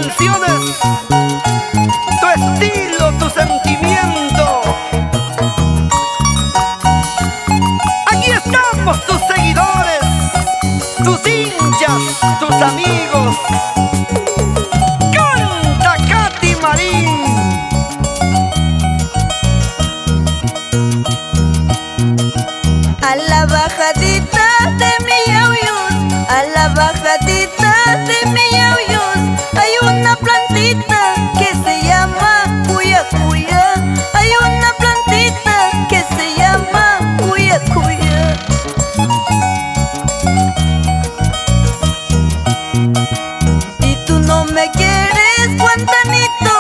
canciones, tu estilo, tu sentimiento. Aquí estamos tus seguidores, tus hinchas, tus amigos. Canta Katy Marín. A la bajadita de mi yauyos, a la bajadita de mi yauyos, hay una plantita que se llama cuya cuya. Hay una plantita que se llama cuya cuya. Si tú no me quieres, Guantanito,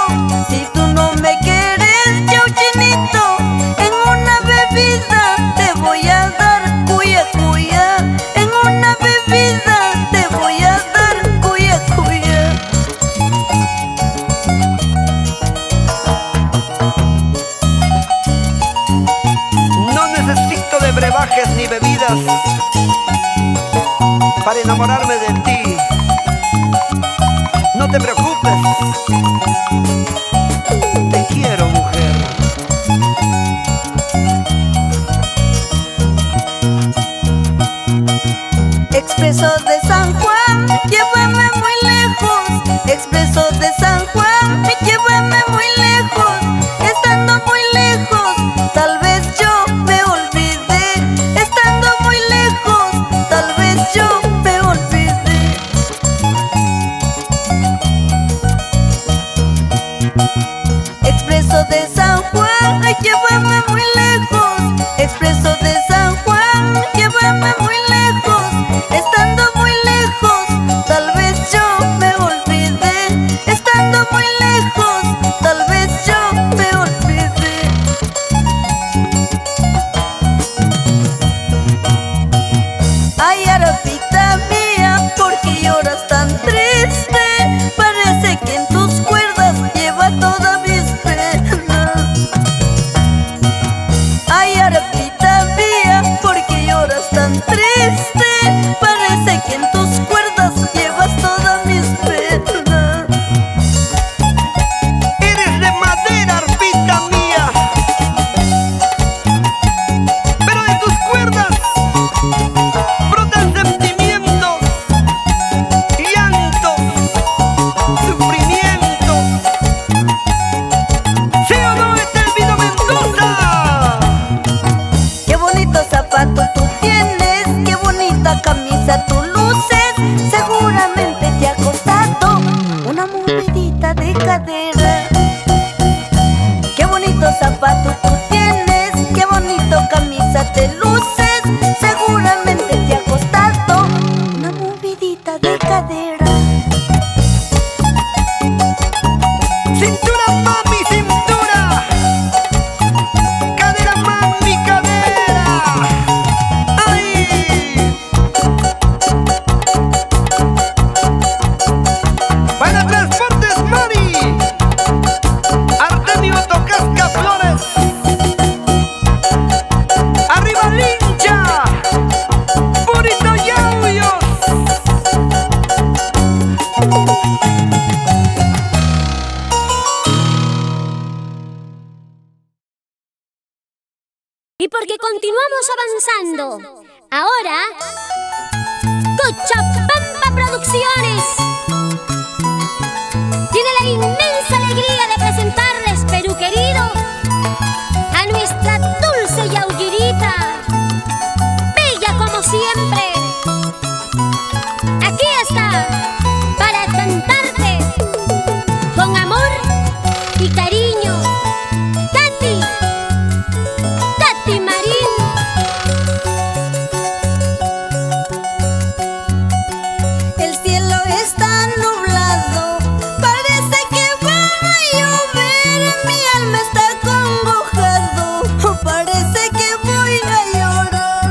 si tú no me quieres, Chauchinito, en una bebida te voy a dar cuya cuya. En una bebida te voy a dar cuya cuya. No necesito de brebajes ni bebidas para enamorarme de ti. No te preocupes, te quiero, mujer. Expreso de San Juan, llévame muy lejos. Expreso de San Juan, llévame muy lejos. Estando muy lejos, tal vez yo me olvidé. Estando muy lejos, tal vez yo me olvidé. Expreso de San Juan, llévame muy lejos. Expreso de San Juan, llévame muy lejos. Estando muy lejos, tal vez yo me olvidé. Estando muy lejos, tal vez yo me olvidé. Ay, arapita mía, ¿por qué lloras tan triste? Parece que en tus cuerdas lleva toda mis penas. Ay, arapita mía, ¿por qué lloras tan triste? Parece que en tus cuerdas llevas todas mis penas. Eres de madera, arpita mía, pero de tus cuerdas brotan sentimientos, llanto, sufrimiento. ¿Sí o no, Estelvino Mendoza? Qué bonito zapato tú tienes, qué bonita camisa tú luces. Seguramente te ha costado una movedita de cadera. Qué bonito zapato tú tienes, qué bonito camisa te luces. Seguramente te ha costado una movedita de cadera. Cintura, mami, cintura. Cadera, mami, cadera. ¡Ay! Para Transportes Mari, Artemio Tocasca Flores. Arriba Lincha, Purito Yauyos. Y porque continuamos avanzando, ahora Cochabamba Producciones tiene la inmensa alegría de presentarles, Perú querido, a nuestra dulce Yaullirita, bella como siempre. Aquí está, para cantarte con amor y cariño, Katy Marín. El cielo está nublado, parece que va a llover. Mi alma está acongojado, parece que voy a llorar.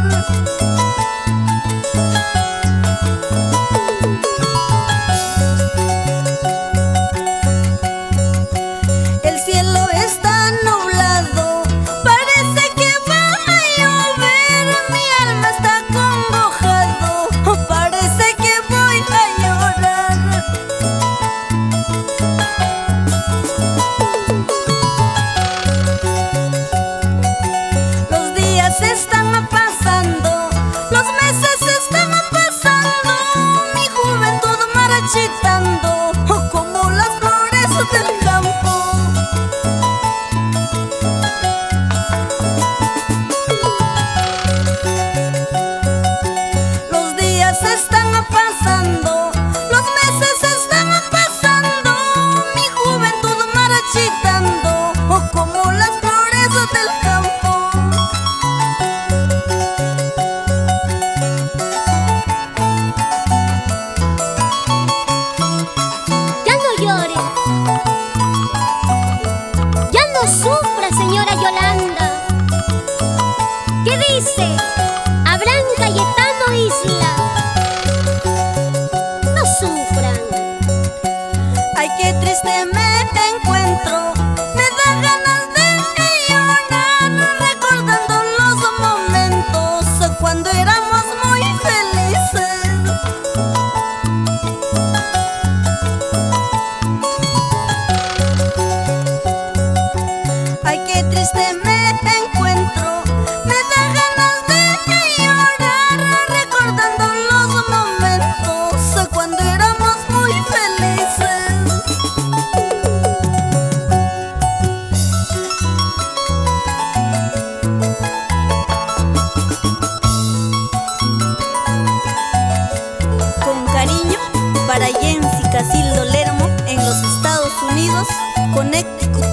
para Jensi Casildo Lermo en los Estados Unidos, Connecticut.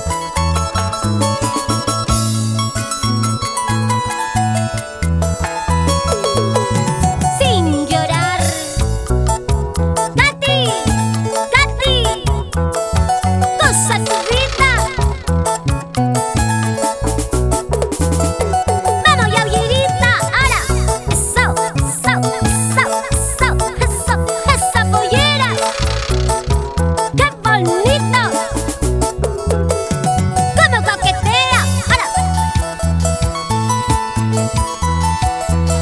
Sin llorar. Katy, Katy, goza tu vida. Vamos, Yauyirita, ahora. Eso, eso, eso, eso, eso, esa pollera. ¡Qué bonito! ¡Cómo coquetea! Ahora.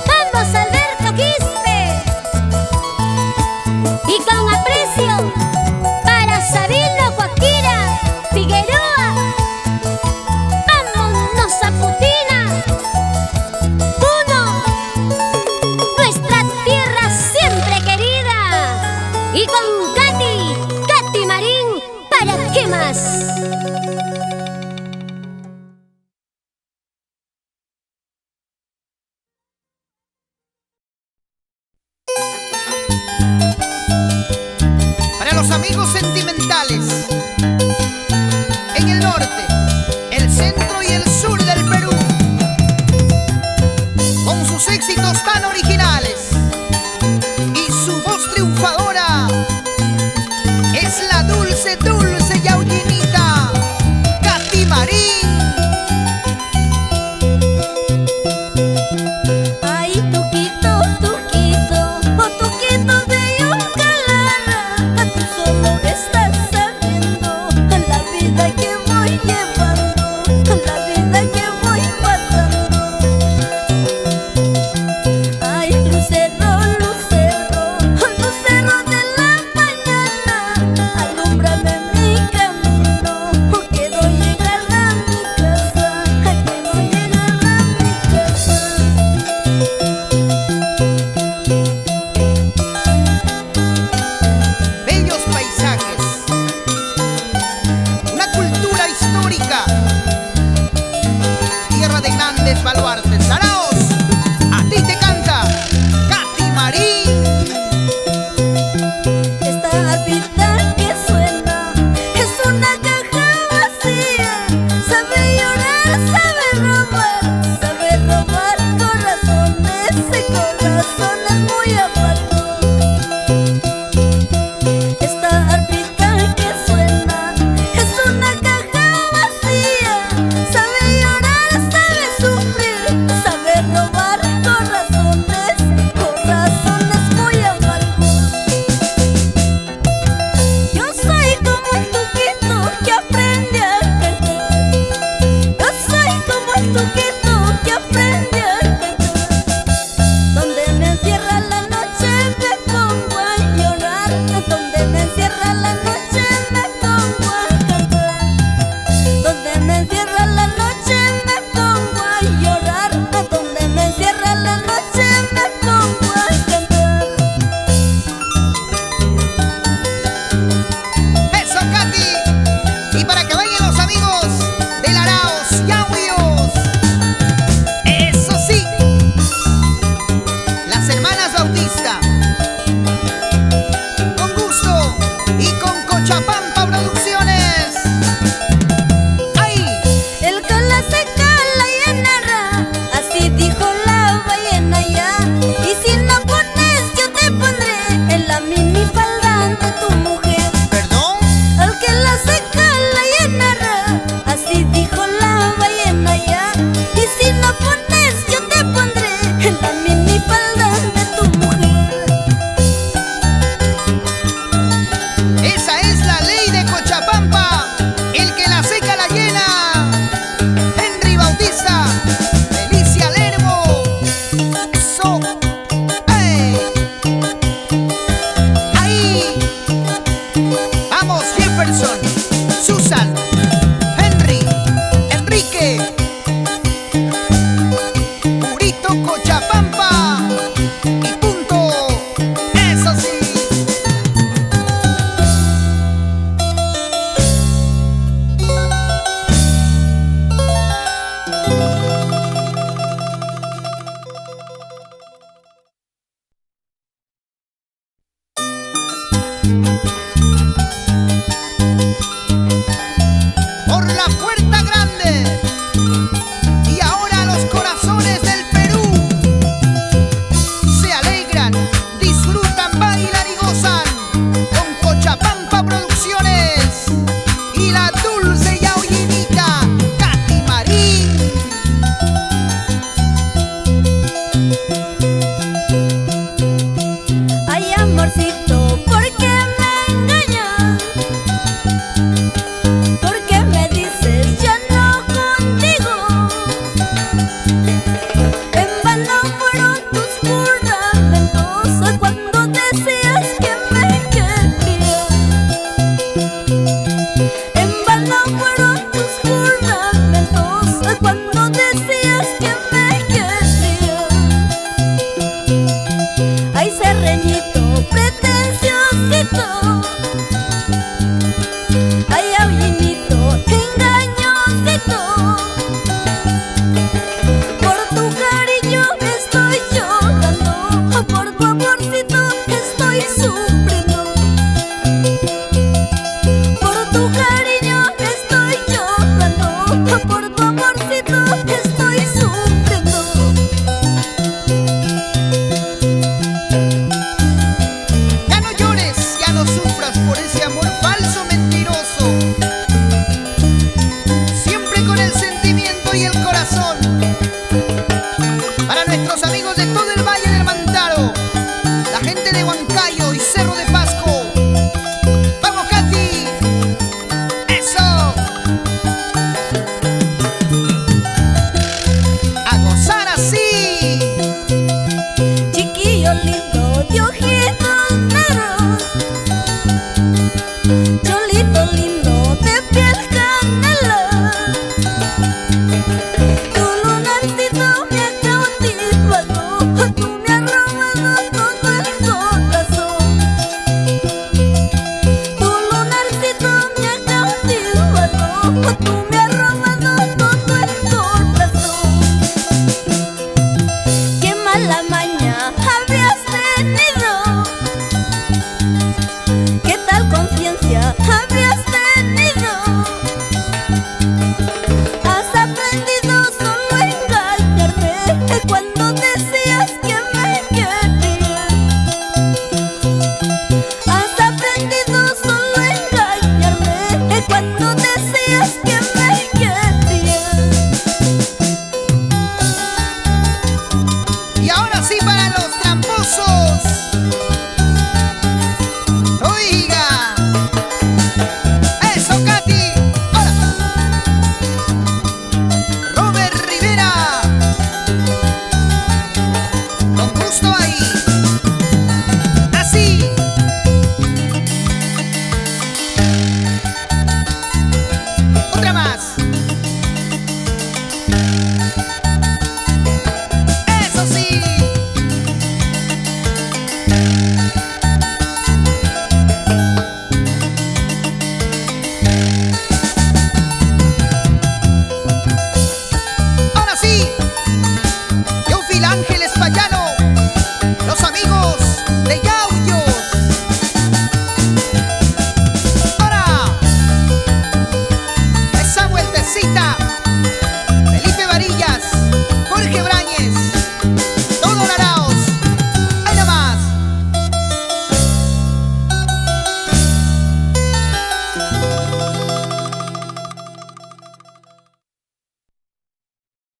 Vamos, Alberto Quispe. Y con aprecio para Sabino Guaquira Figueroa. Vámonos a Putina. Puno, nuestra tierra siempre querida. Y con Katy Marín, ¿para qué más? Para los amigos sentimentales, en el norte, el centro y el sur del Perú, con sus éxitos tan originales y su voz triunfadora, es la dulce, dulce yaullinita, Katy Marín. Ay, tuquito, tuquito, oh tuquito de Yucalara, tú solo estás sabiendo la vida que voy llevando, la vida que voy pasando. Ay, lucero, lucero, lucero de la mañana, alúmbrame mi camino, quiero llegar a mi casa, quiero llegar a mi casa. Bellos paisajes, una cultura histórica, tierra de grandes baluartes. Araos, a ti te canta Katy Marín. Esta arpita que suena es una caja vacía, sabe llorar, sabe robar corazones, corazones muy amargos. Esta arpita que suena es una caja vacía, sabe llorar, sabe sufrir, sabe robar corazones, corazones muy amargos. Yo soy como el tuquito que aprende a cantar. Yo soy como el tuquito que aprende a cantar. Donde me encierra la noche me pongo a llorar. Donde me encierra la noche me pongo a cantar. Donde me encierra la noche me pongo a llorar. Donde me encierra la noche me pongo a cantar. Eso, Katy. Y para que bailen los amigos del Araos, Yauyos. Eso sí, las hermanas Bautista, con gusto y con Cochabamba Producciones. ¡Ay! El que la seca la llenará, así dijo la ballena ya. Y si no pones, yo te pondré en la minifalda de tu mujer. ¿Perdón? El que la seca la llenará, así dijo la ballena ya. Y si no pones, yo te pondré en la minifalda de tu mujer. Esa es la ley de Cochabamba. El que la seca la llena. Henry Bautista, Felicia Lermo. Eso. ¡Ey! Ahí. Vamos, Jefferson, Susan, Henry, Enrique, Purito Cochabamba. Y punto. Eso sí. sufriendo. Por tu cariño estoy llorando, por tu amorcito estoy sufriendo. Ya no llores, ya no sufras por ese amor falso, mentiroso. Siempre con el sentimiento y el corazón. Para nuestros amigos de todo el Valle del Mantaro, la gente de Huancayo y Cerro de Pasco,